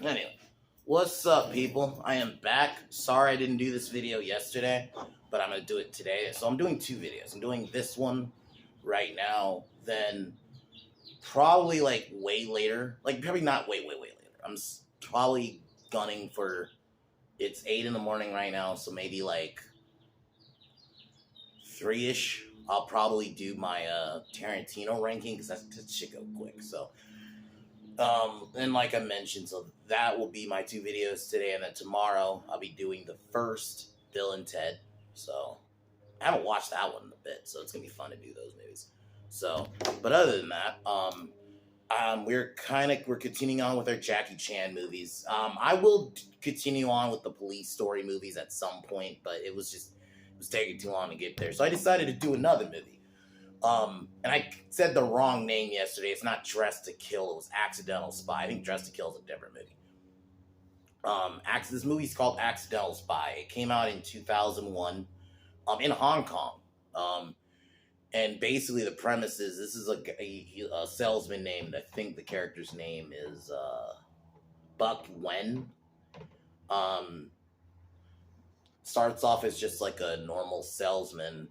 Anyway, what's up, people? I am back. Sorry I didn't do this video yesterday, but I'm gonna do it today. So I'm doing two videos. I'm doing this one right now, then probably like way later, like probably not way later. I'm probably gunning for. It's 8 in the morning right now, so maybe like 3ish. I'll probably do my Tarantino ranking because that should go quick. So. And like I mentioned, so that will be my two videos today, and then tomorrow I'll be doing the first Bill and Ted. So I haven't watched that one in a bit, so it's gonna be fun to do those movies. So, but other than that, we're continuing on with our Jackie Chan movies. I will continue on with the police story movies at some point, but it was taking too long to get there, so I decided to do another movie. And I said the wrong name yesterday. It's not Dressed to Kill. It was Accidental Spy. I think Dressed to Kill is a different movie. This movie's called Accidental Spy. It came out in 2001, in Hong Kong. And basically the premise is this is a salesman named, I think the character's name is Buck Wen. Starts off as just like a normal salesman,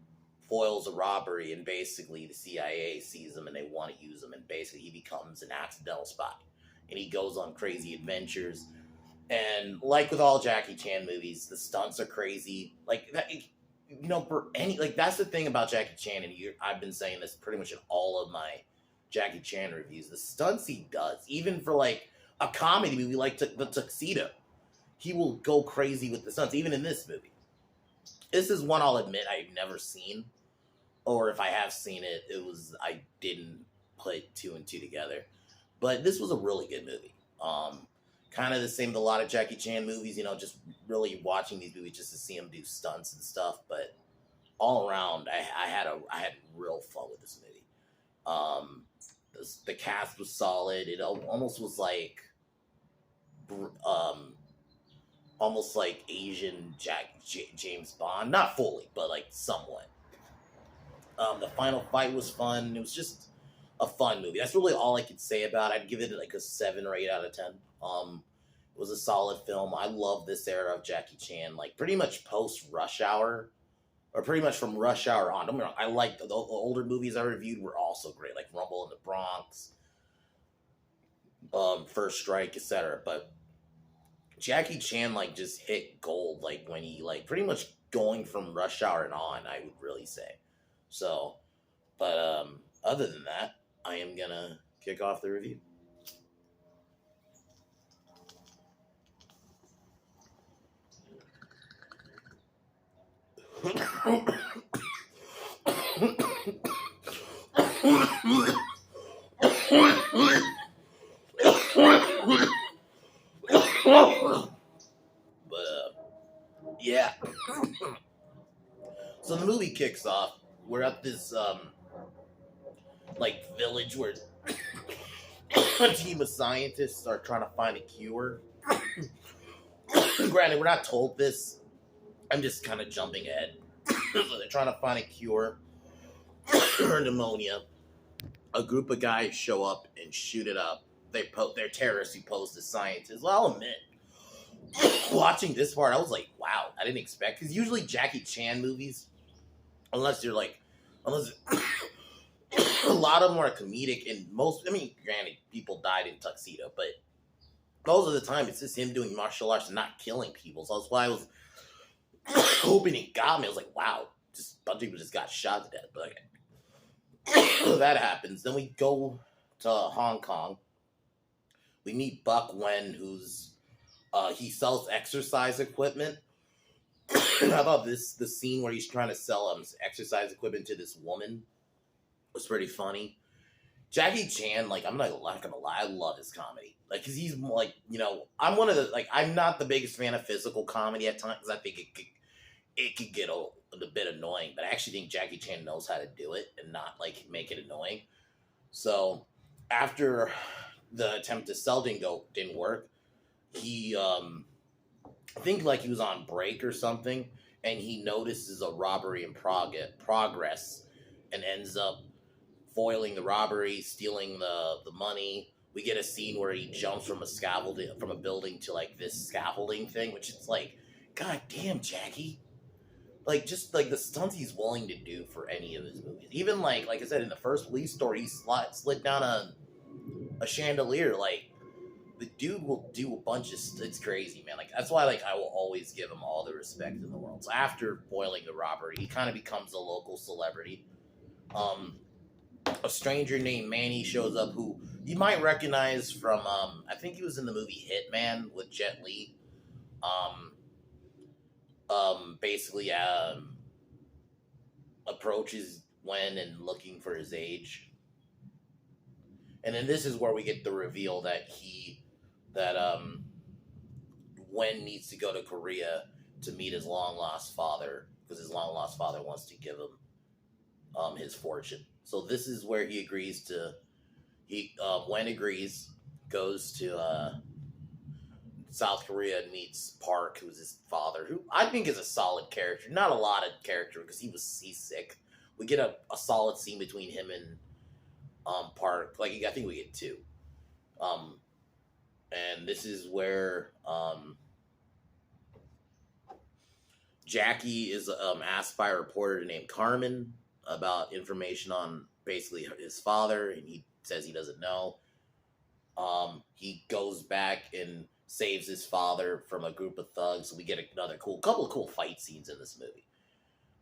foils a robbery, and basically the CIA sees him and they want to use him, and basically he becomes an accidental spy and he goes on crazy adventures. And like with all Jackie Chan movies, the stunts are crazy. Like that, for any, like, that's the thing about Jackie Chan, and I've been saying this pretty much in all of my Jackie Chan reviews. The stunts he does, even for like a comedy movie like The Tuxedo, he will go crazy with the stunts. Even in this movie, this is one I'll admit I've never seen, or if I have seen it, I didn't put two and two together. But this was a really good movie. Kind of the same with a lot of Jackie Chan movies, just really watching these movies just to see him do stunts and stuff. But all around, I had real fun with this movie. The cast was solid. It almost was like, almost like Asian James Bond, not fully, but like somewhat. The final fight was fun. It was just a fun movie. That's really all I could say about it. I'd give it like a 7 or 8 out of 10. It was a solid film. I love this era of Jackie Chan, like pretty much post Rush Hour, or pretty much from Rush Hour on. Don't get me wrong, I like the older movies I reviewed were also great, like Rumble in the Bronx, First Strike, etc. But Jackie Chan like just hit gold, like when he like pretty much going from Rush Hour and on, I would really say. So, but other than that, I am gonna kick off the review. Yeah. So the movie kicks off. We're at this like village where a team of scientists are trying to find a cure. Granted, we're not told this. I'm just kind of jumping ahead. So they're trying to find a cure for pneumonia. A group of guys show up and shoot it up. They're terrorists who pose as scientists. Well, I'll admit, watching this part, I was like, wow, I didn't expect. Because usually Jackie Chan movies, unless a lot of them are comedic, and granted, people died in Tuxedo, but most of the time it's just him doing martial arts and not killing people. So that's why I was hoping he got me. I was like, wow, just a bunch of people just got shot to death. But okay. So that happens. Then we go to Hong Kong. We meet Buck Wen, who's he sells exercise equipment. I thought the scene where he's trying to sell exercise equipment to this woman was pretty funny. Jackie Chan, like, I'm not gonna lie, I love his comedy. Like, cause he's like, I'm one of the, like, I'm not the biggest fan of physical comedy at times, because I think it could get a bit annoying, but I actually think Jackie Chan knows how to do it and not like make it annoying. So after the attempt to sell didn't work, he I think like he was on break or something, and he notices a robbery in progress and ends up foiling the robbery, stealing the money, We get a scene where he jumps from a building to like this scaffolding thing, which is like, god damn, Jackie. Like just like the stunts he's willing to do for any of his movies. Even like I said in the first police story, he slid down a chandelier. Like the dude will do a bunch of it's crazy, man. Like that's why like I will always give him all the respect in the world. So after foiling the robbery, he kind of becomes a local celebrity. A stranger named Manny shows up who you might recognize from I think he was in the movie Hitman with Jet Li. Basically approaches Wen and looking for his age. And then this is where we get the reveal that Wen needs to go to Korea to meet his long lost father because his long lost father wants to give him his fortune. So this is where he agrees to Wen agrees, goes to South Korea and meets Park, who's his father, who I think is a solid character. Not a lot of character because he's sick. We get a solid scene between him and Park. Like I think we get two. And this is where Jackie is asked by a reporter named Carmen about information on basically his father, and he says he doesn't know. He goes back and saves his father from a group of thugs. So we get another couple of cool fight scenes in this movie.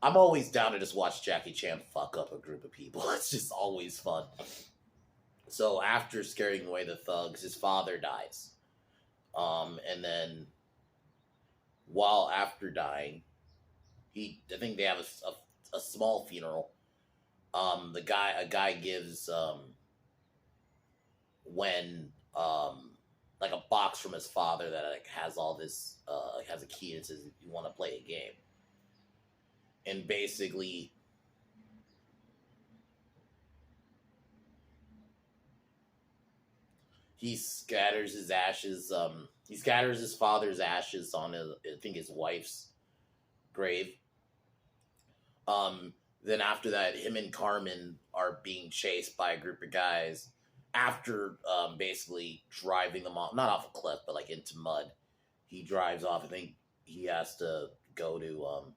I'm always down to just watch Jackie Chan fuck up a group of people. It's just always fun. So after scaring away the thugs, his father dies. And then while after dying, I think they have a small funeral. A guy gives Wen like a box from his father that like has all this has a key that says you want to play a game. And basically he scatters his ashes. He scatters his father's ashes on his wife's grave. Then after that, him and Carmen are being chased by a group of guys. After basically driving them off, not off a cliff, but like into mud, he drives off. I think he has to go to.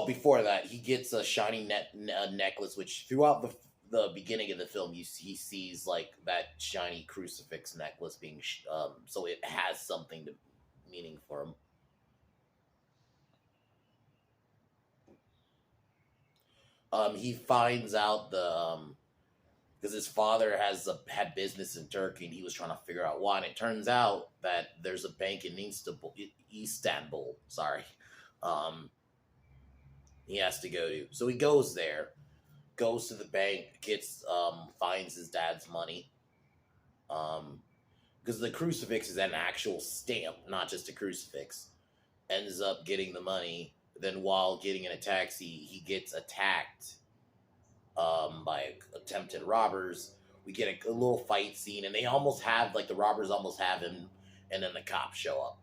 Before that, he gets a shiny necklace, which throughout the beginning of the film, he sees like that shiny crucifix necklace being, so it has something to meaning for him. He finds out because his father had business in Turkey and he was trying to figure out why. And it turns out that there's a bank in Istanbul. Sorry. He has to go to. So he goes there, goes to the bank, finds his dad's money. Because the crucifix is an actual stamp, not just a crucifix. Ends up getting the money. Then while getting in a taxi, he gets attacked by attempted robbers. We get a little fight scene, and the robbers almost have him, and then the cops show up.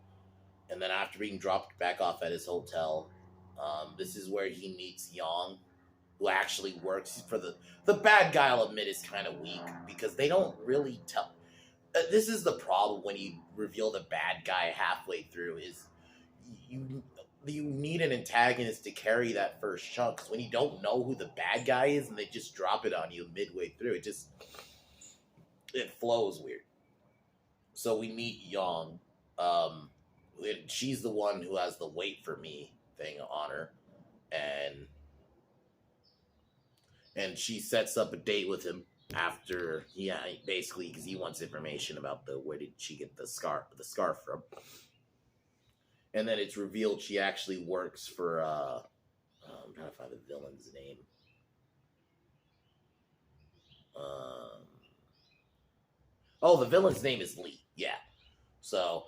And then after being dropped back off at his hotel, this is where he meets Young, who actually works for the bad guy. I'll admit is kind of weak because they don't really tell. This is the problem when you reveal the bad guy halfway through is you need an antagonist to carry that first chunk, because when you don't know who the bad guy is and they just drop it on you midway through, it flows weird. So we meet Young. She's the one who has the wait for me thing on her, and she sets up a date with him after basically because he wants information about where did she get the scarf from. And then it's revealed she actually works for, I'm trying to find the villain's name. The villain's name is Lee. Yeah. So,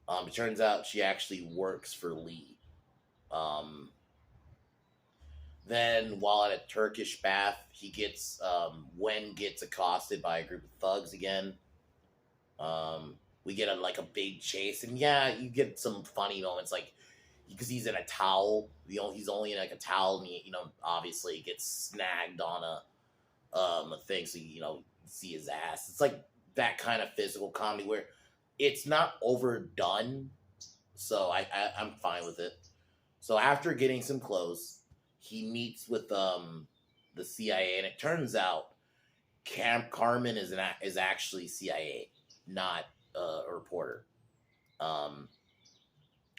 it turns out she actually works for Lee. Then, while at a Turkish bath, Wen gets accosted by a group of thugs again. We get a big chase, and you get some funny moments, like because he's in a towel. He's only in a towel, and he, obviously gets snagged on a thing, so see his ass. It's like that kind of physical comedy where it's not overdone, so I'm fine with it. So after getting some clothes, he meets with the CIA, and it turns out Camp Carmen is actually CIA, not a reporter. Um,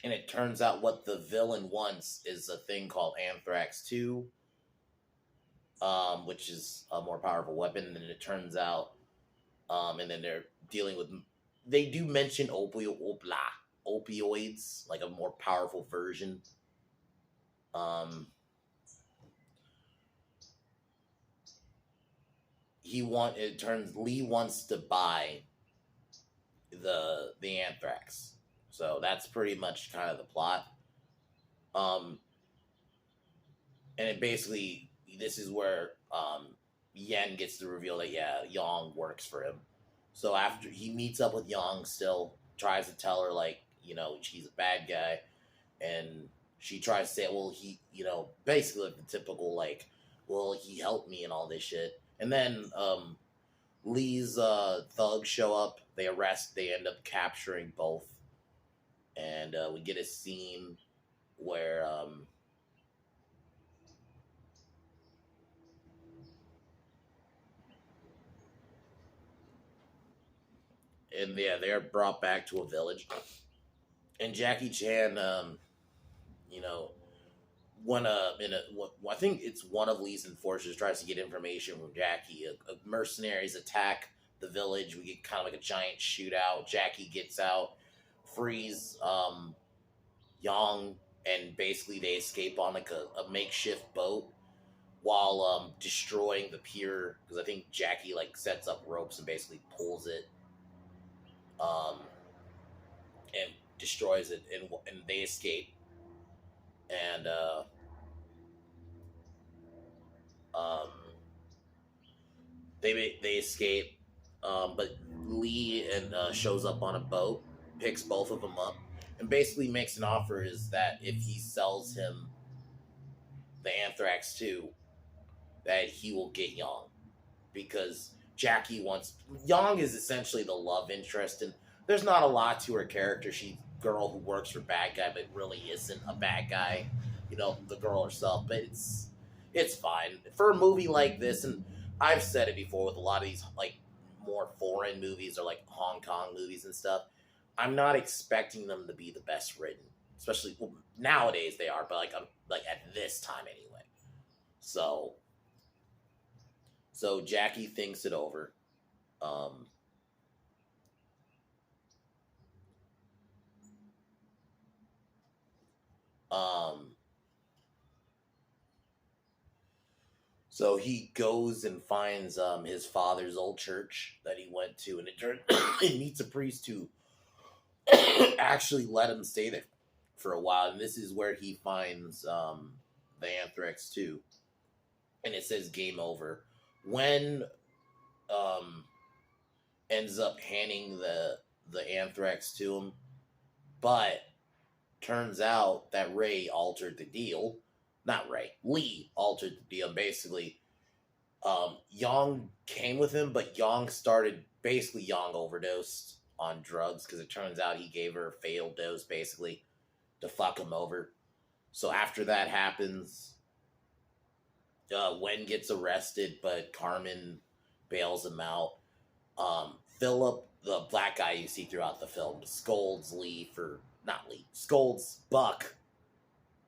and it turns out what the villain wants is a thing called Anthrax 2, which is a more powerful weapon. And then it turns out, and then they're dealing with. They do mention opioids, like a more powerful version. Um, Lee wants to buy the anthrax, so that's pretty much kind of the plot. Um, and it basically this is where Yen gets to reveal that Yang works for him. So after he meets up with Yang, still tries to tell her like she's a bad guy, and she tries to say, well, he basically like the typical like, well, he helped me and all this shit, and then Lee's thugs show up. They end up capturing both, and we get a scene where they're brought back to a village, and Jackie Chan, you know, I think it's one of Lee's enforcers tries to get information from Jackie. Mercenaries attack the village. We get kind of like a giant shootout. Jackie gets out, frees Yang, and basically they escape on like a makeshift boat while destroying the pier, because I think Jackie like sets up ropes and basically pulls it and destroys it, and they escape. And um, they escape, but Lee and shows up on a boat, picks both of them up, and basically makes an offer is that if he sells him the Anthrax 2, that he will get Yang, because Jackie wants Yang is essentially the love interest, and there's not a lot to her character. She's a girl who works for bad guy, but really isn't a bad guy. The girl herself, but it's fine for a movie like this. And I've said it before with a lot of these like more foreign movies or like Hong Kong movies and stuff. I'm not expecting them to be the best written, especially nowadays they are, but like at this time anyway. So Jackie thinks it over. Um, um, so he goes and finds his father's old church that he went to, and it meets a priest who actually let him stay there for a while, and this is where he finds the Anthrax 2, and it says game over. When ends up handing the Anthrax to him, but turns out that Ray altered the deal. Not Ray, Lee altered the deal. Basically, Yang came with him, but Yang overdosed on drugs, because it turns out he gave her a fatal dose basically to fuck him over. So after that happens, Wen gets arrested, but Carmen bails him out. Philip, the black guy you see throughout the film, scolds Buck,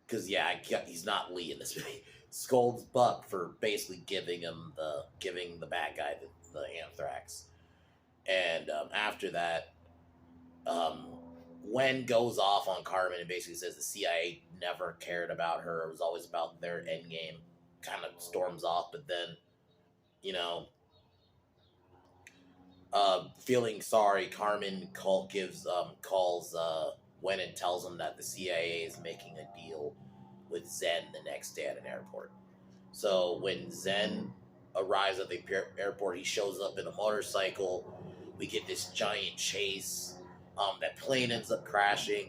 because he's not Lee in this movie. Scolds Buck for basically giving the bad guy the anthrax. And after that, Wen goes off on Carmen and basically says the CIA never cared about her. It was always about their end game. Kind of storms off, but then, feeling sorry, Carmen calls Wen and tells him that the CIA is making a deal with Zen the next day at an airport. So when Zen arrives at the airport, he shows up in a motorcycle. We get this giant chase. That plane ends up crashing,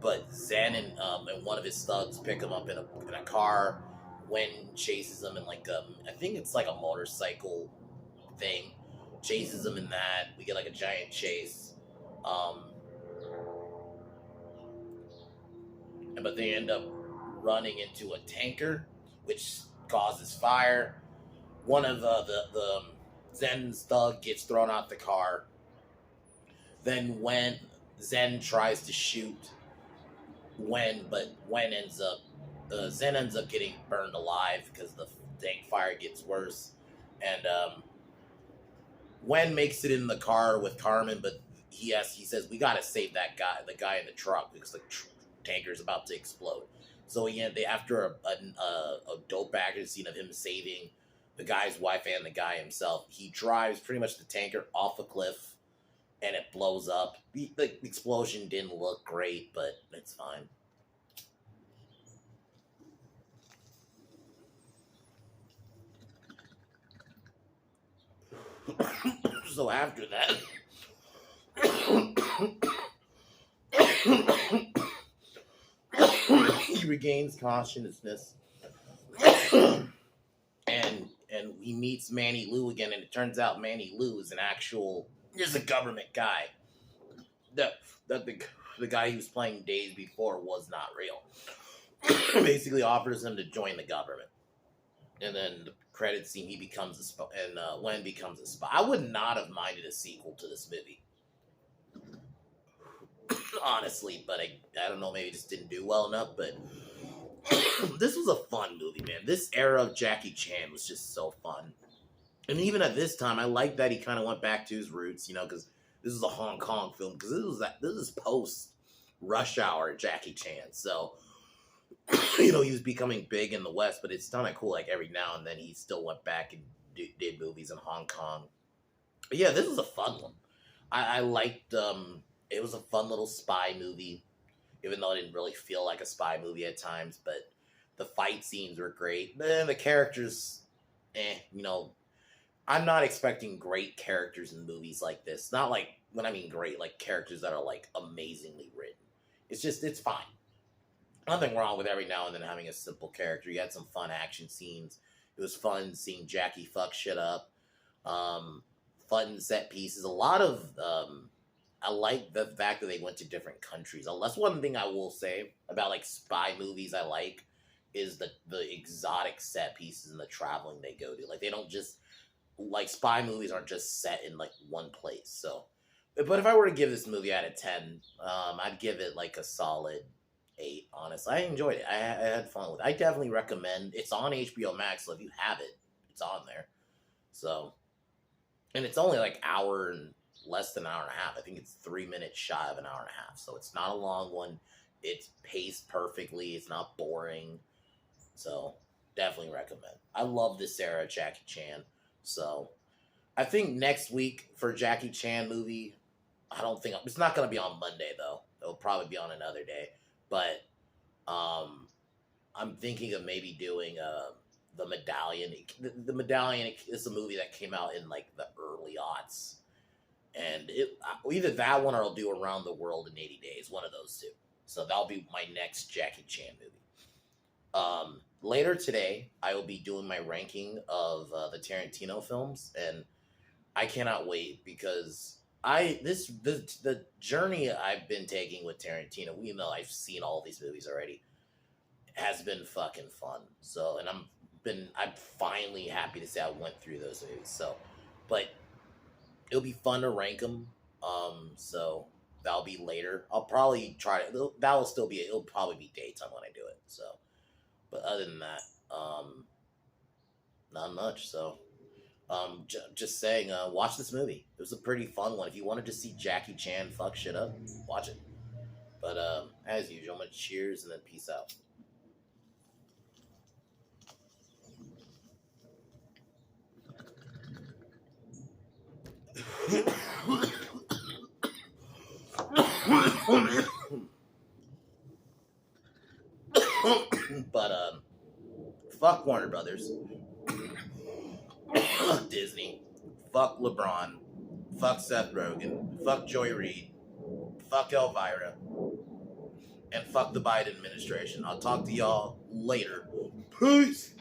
but Zen and one of his thugs pick him up in a car. Wen chases him in like I think it's like a motorcycle thing. Chases him in that. We get like a giant chase. Um, but they end up running into a tanker, which causes fire. One of the Zen's thug gets thrown out the car. Then when Zen tries to shoot but Wen ends up Zen ends up getting burned alive because the tank fire gets worse, and Wen makes it in the car with Carmen, but he says we gotta save the guy in the truck because the tanker's about to explode. So after a dope action scene of him saving the guy's wife and the guy himself, he drives pretty much the tanker off a cliff, and it blows up. The explosion didn't look great, but it's fine. So after that, he regains consciousness, and he meets Manny Liu again, and it turns out Manny Liu is a government guy. That the guy he was playing days before was not real. Basically offers him to join the government, and then the credits scene, he becomes a spy, and Wen becomes a spy. I would not have minded a sequel to this movie, honestly, but I don't know, maybe it just didn't do well enough. But this was a fun movie, man. This era of Jackie Chan was just so fun, and even at this time, I like that he kind of went back to his roots, because this is a Hong Kong film, because this is post Rush Hour Jackie Chan, so. He was becoming big in the West, but it's kind of cool. Like every now and then, he still went back and did movies in Hong Kong. But yeah, this was a fun one. I liked. It was a fun little spy movie, even though it didn't really feel like a spy movie at times. But the fight scenes were great. But the characters, I'm not expecting great characters in movies like this. Not like when I mean great, like characters that are like amazingly written. It's fine. Nothing wrong with every now and then having a simple character. You had some fun action scenes. It was fun seeing Jackie fuck shit up. Fun set pieces. A lot of I like the fact that they went to different countries. That's one thing I will say about like spy movies I like is the exotic set pieces and the traveling they go to. Like they don't just like spy movies aren't just set in like one place. So, but if I were to give this movie out of 10, I'd give it like a solid 8, honestly. I enjoyed it. I had fun with it. I definitely recommend. It's on HBO Max, so if you have it, it's on there. So, and it's only like hour and less than an hour and a half. I think it's 3 minutes shy of an hour and a half. So it's not a long one. It's paced perfectly. It's not boring. So definitely recommend. I love this era of Jackie Chan. So I think next week for Jackie Chan movie, I don't think it's not going to be on Monday though. It'll probably be on another day. But I'm thinking of maybe doing the Medallion. The Medallion is a movie that came out in like the early aughts, and either that one or I'll do Around the World in 80 Days. One of those two. So that'll be my next Jackie Chan movie. Later today, I will be doing my ranking of the Tarantino films, and I cannot wait because. The journey I've been taking with Tarantino, even though I've seen all these movies already, has been fucking fun. So, and I'm finally happy to say I went through those movies. So, but it'll be fun to rank them. So that'll be later. I'll probably try to. That'll still be. It'll probably be daytime when I do it. So, but other than that, not much. So. Just saying, watch this movie. It was a pretty fun one. If you wanted to see Jackie Chan fuck shit up, watch it. But as usual, I'm gonna cheers and then peace out. But fuck Warner Brothers. Fuck Disney. Fuck LeBron. Fuck Seth Rogen. Fuck Joy Reid. Fuck Elvira. and fuck the Biden administration. I'll talk to y'all later. Peace.